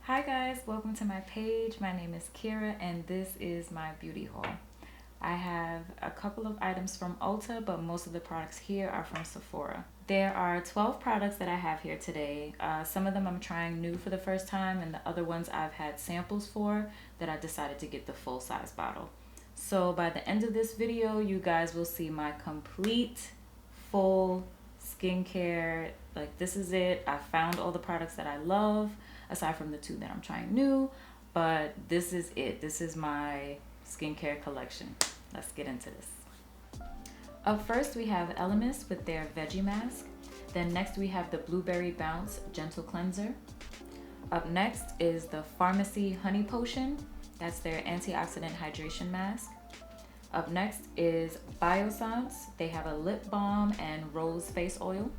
Hi guys, welcome to my page. My name is Kira and this is my beauty haul. I have a couple of items from Ulta, but most of the products here are from Sephora. There are 12 products that I have here today. Some of them I'm trying new for the first time, and the other ones I've had samples for that I decided to get the full size bottle. So by the end of this video, you guys will see my complete full skincare. Like, this is it. I found all the products that I love aside from the two that I'm trying new, but this is it. This is my skincare collection. Let's get into this. Up first we have Luminous with their veggie mask. Then next we have the Blueberry Bounce Gentle Cleanser. Up next is the Pharmacy Honey Potion. That's their antioxidant hydration mask. Up next is Biossance. They have a lip balm and rose face oil.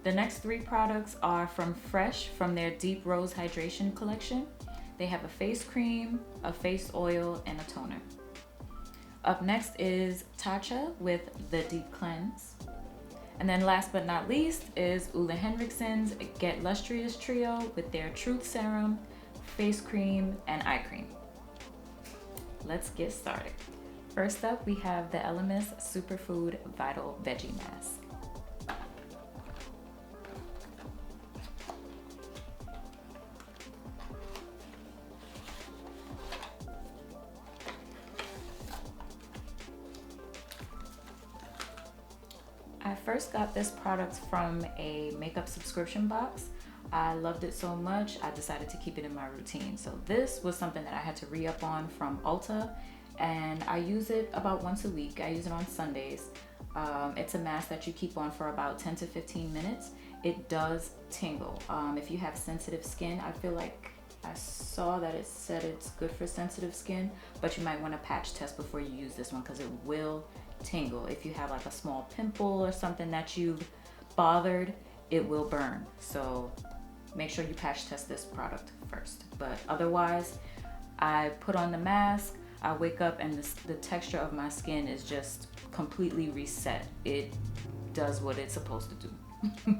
The next three products are from Fresh from their Deep Rose Hydration collection. They have a face cream, a face oil, and a toner. Up next is Tatcha with the Deep Cleanse. And then last but not least is Ole Henriksen's Get Lustrous Trio with their Truth Serum, face cream, and eye cream. Let's get started. First up, we have the Luminous Superfood Vital Veggie Mask. I first got this product from a makeup subscription box. I loved it so much, I decided to keep it in my routine. So this was something that I had to re-up on from Ulta, and I use it about once a week. I use it on Sundays. It's a mask that you keep on for about 10 to 15 minutes. It does tingle. If you have sensitive skin, I feel like I saw that it said it's good for sensitive skin, but you might want to patch test before you use this one because it will tingle. If you have like a small pimple or something that you've bothered, it will burn. So make sure you patch test this product first. But otherwise, I put on the mask, I wake up and the texture of my skin is just completely reset. It does what it's supposed to do.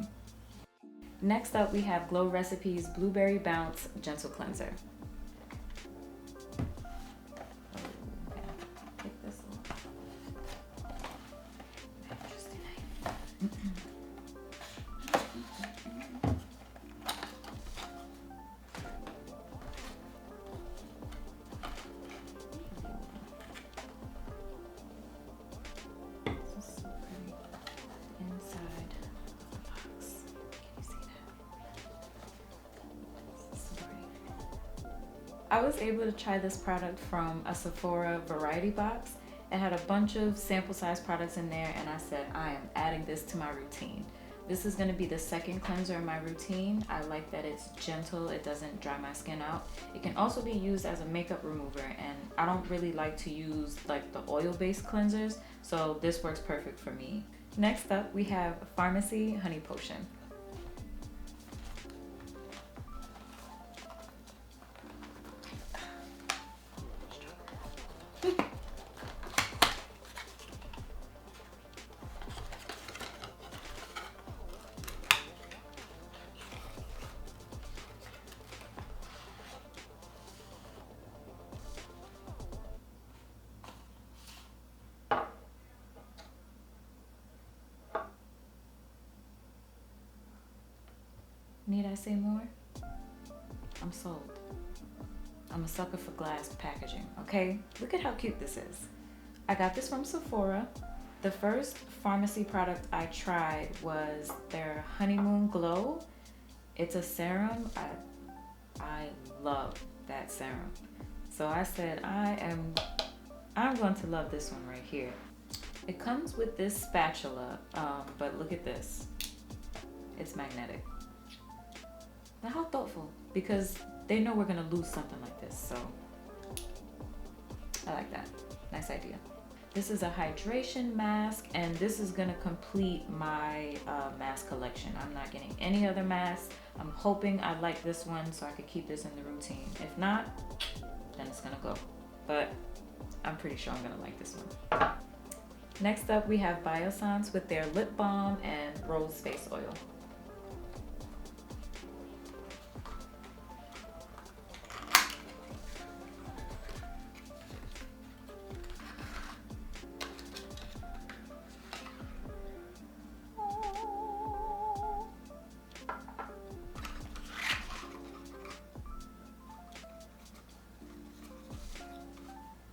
Next up, we have Glow Recipes Blueberry Bounce Gentle Cleanser. I was able to try this product from a Sephora variety box. It had a bunch of sample size products in there, and I said, I am adding this to my routine. This is going to be the second cleanser in my routine. I like that it's gentle, it doesn't dry my skin out. It can also be used as a makeup remover, and I don't really like to use like the oil-based cleansers, so this works perfect for me. Next up, we have Pharmacy Honey Potion. Need I say more? I'm sold. I'm a sucker for glass packaging, okay? Look at how cute this is. I got this from Sephora. The first pharmacy product I tried was their Honeymoon Glow. It's a serum. I love that serum. So I said, I'm going to love this one right here. It comes with this spatula, but look at this. It's magnetic. Now, how thoughtful, because they know we're gonna lose something like this, so I like that. Nice idea. This is a hydration mask, and this is gonna complete my mask collection. I'm not getting any other masks. I'm hoping I like this one so I could keep this in the routine. If not, then it's gonna go. But I'm pretty sure I'm gonna like this one. Next up, we have Biossance with their lip balm and rose face oil.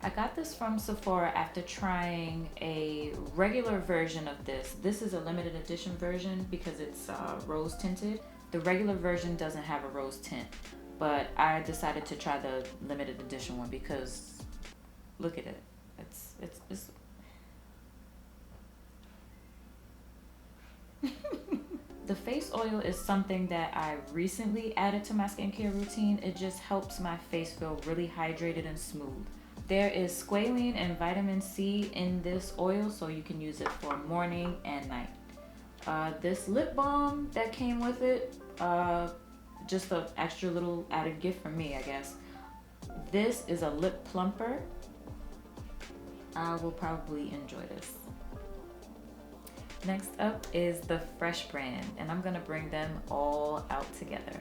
I got this from Sephora after trying a regular version of this. This is a limited edition version because it's rose tinted. The regular version doesn't have a rose tint, but I decided to try the limited edition one because look at it. It's The face oil is something that I recently added to my skincare routine. It just helps my face feel really hydrated and smooth. There is squalene and vitamin C in this oil, so you can use it for morning and night. This lip balm that came with it, just an extra little added gift from me, I guess. This is a lip plumper. I will probably enjoy this. Next up is the Fresh brand, and I'm gonna bring them all out together.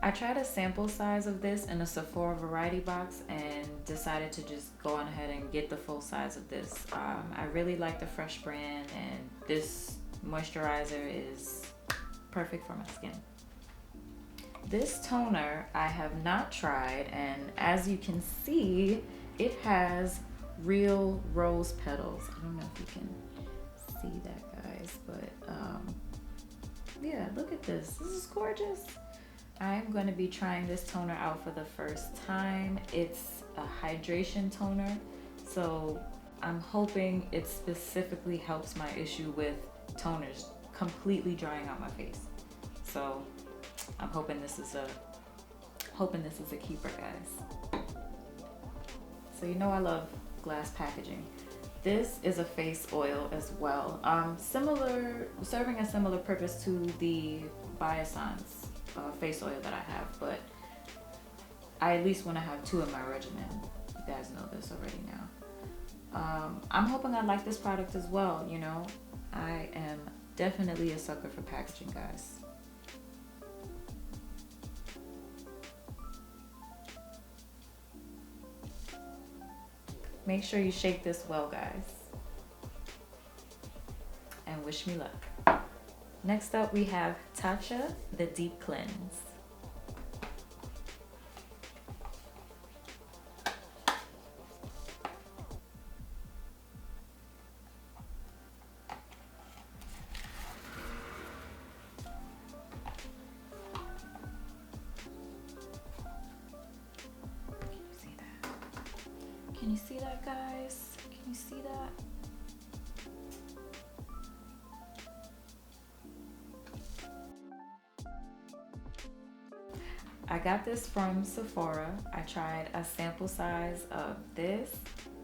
I tried a sample size of this in a Sephora variety box and decided to just go on ahead and get the full size of this. I really like the Fresh brand, and this moisturizer is perfect for my skin. This toner I have not tried, and as you can see, it has real rose petals. I don't know if you can see that, guys, but yeah, look at this. This is gorgeous. I'm going to be trying this toner out for the first time. It's a hydration toner, so I'm hoping it specifically helps my issue with toners completely drying out my face. So I'm hoping this is a keeper, guys. So you know I love glass packaging. This is a face oil as well. Serving a similar purpose to the Biossance face oil that I have, but I at least want to have two in my regimen. You guys know this already now. I'm hoping I like this product as well. You know, I am definitely a sucker for packaging, guys. Make sure you shake this well, guys, and wish me luck. Next up, we have Tatcha, the Deep Cleanse. Can you see that, guys? Can you see that? I got this from Sephora. I tried a sample size of this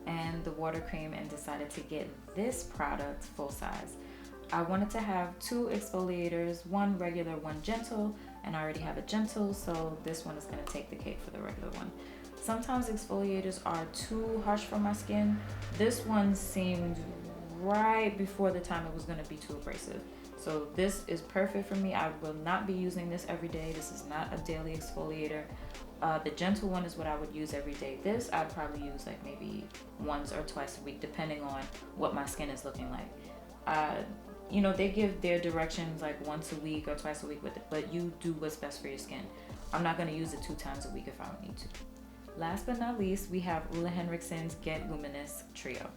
and the water cream and decided to get this product full size. I wanted to have two exfoliators, one regular, one gentle, and I already have a gentle, so this one is going to take the cake for the regular one. Sometimes exfoliators are too harsh for my skin. This one seemed right before the time it was going to be too abrasive. So this is perfect for me. I will not be using this every day. This is not a daily exfoliator. The gentle one is what I would use every day. This I'd probably use like maybe once or twice a week, depending on what my skin is looking like. You know, they give their directions like once a week or twice a week with it, but you do what's best for your skin. I'm not going to use it 2 times a week if I don't need to. Last but not least, we have Ole Henriksen's Get Luminous Trio.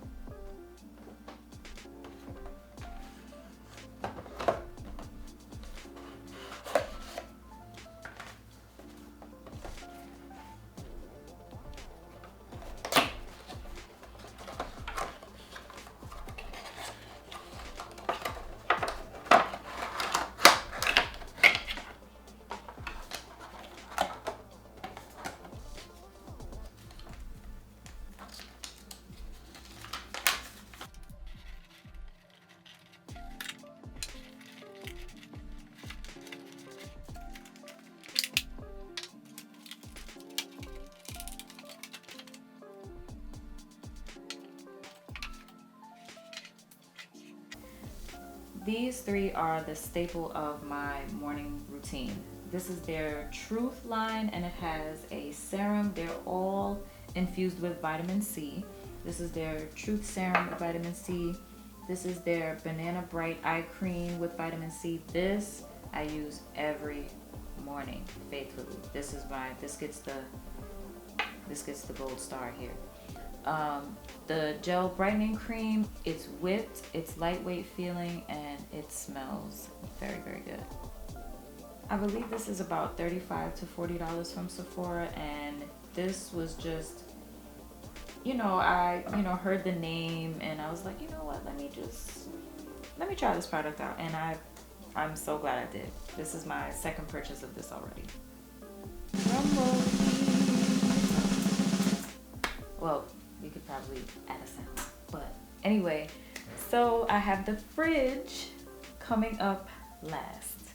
These three are the staple of my morning routine. This is their Truth line, and it has a serum. They're all infused with vitamin C. This is their Truth Serum with vitamin C. This is their Banana Bright Eye Cream with vitamin C. This I use every morning faithfully. This gets the gold star here. The gel brightening cream, it's whipped, it's lightweight feeling, and it smells very, very good. I believe this is about $35 to $40 from Sephora, and this was just, I heard the name and I was like, you know what, let me try this product out, and I'm so glad I did. This is my second purchase of this already. Well, you could probably add a sound, but anyway, so I have the fridge coming up last.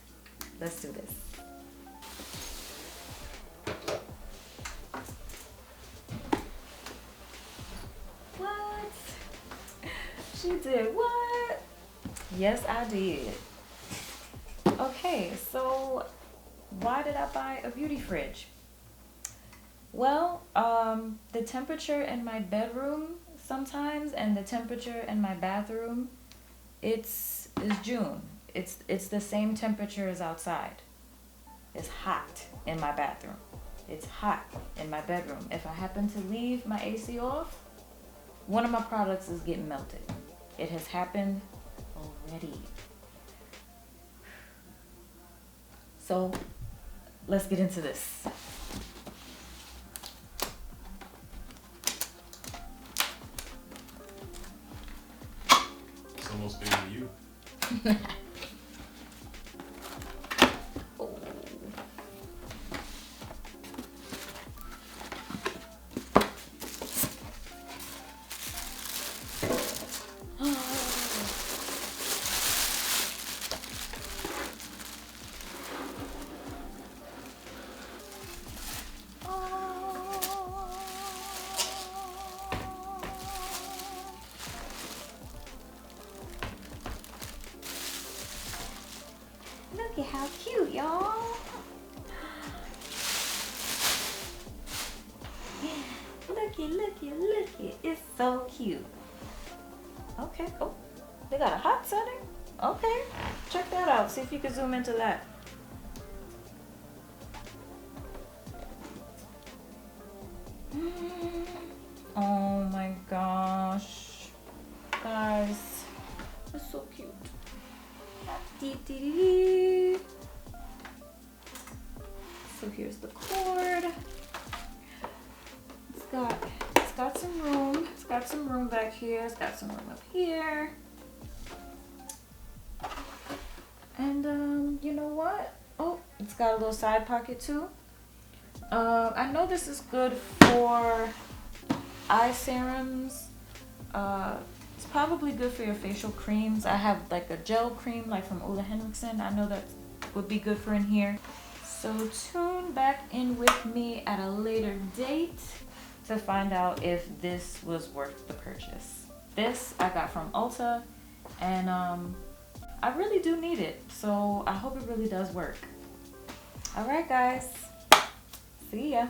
Let's do this. What? She did what? Yes, I did. Okay, so why did I buy a beauty fridge? Well, the temperature in my bedroom sometimes and the temperature in my bathroom, is June. It's the same temperature as outside. It's hot in my bathroom. It's hot in my bedroom. If I happen to leave my AC off, one of my products is getting melted. It has happened already. So let's get into this. It's almost bigger than you. Look at how cute, y'all. Looky. It's so cute. Okay. Oh, they got a hot setting? Okay. Check that out. See if you can zoom into that. Oh my gosh. Guys, it's so cute. So here's the cord. It's got some room. It's got some room back here. It's got some room up here. And you know what? Oh, it's got a little side pocket too. I know this is good for eye serums. It's probably good for your facial creams. I have like a gel cream like from Ole Henriksen. I know that would be good for in here. So tune back in with me at a later date to find out if this was worth the purchase. This I got from Ulta, and I really do need it. So I hope it really does work. All right, guys. See ya.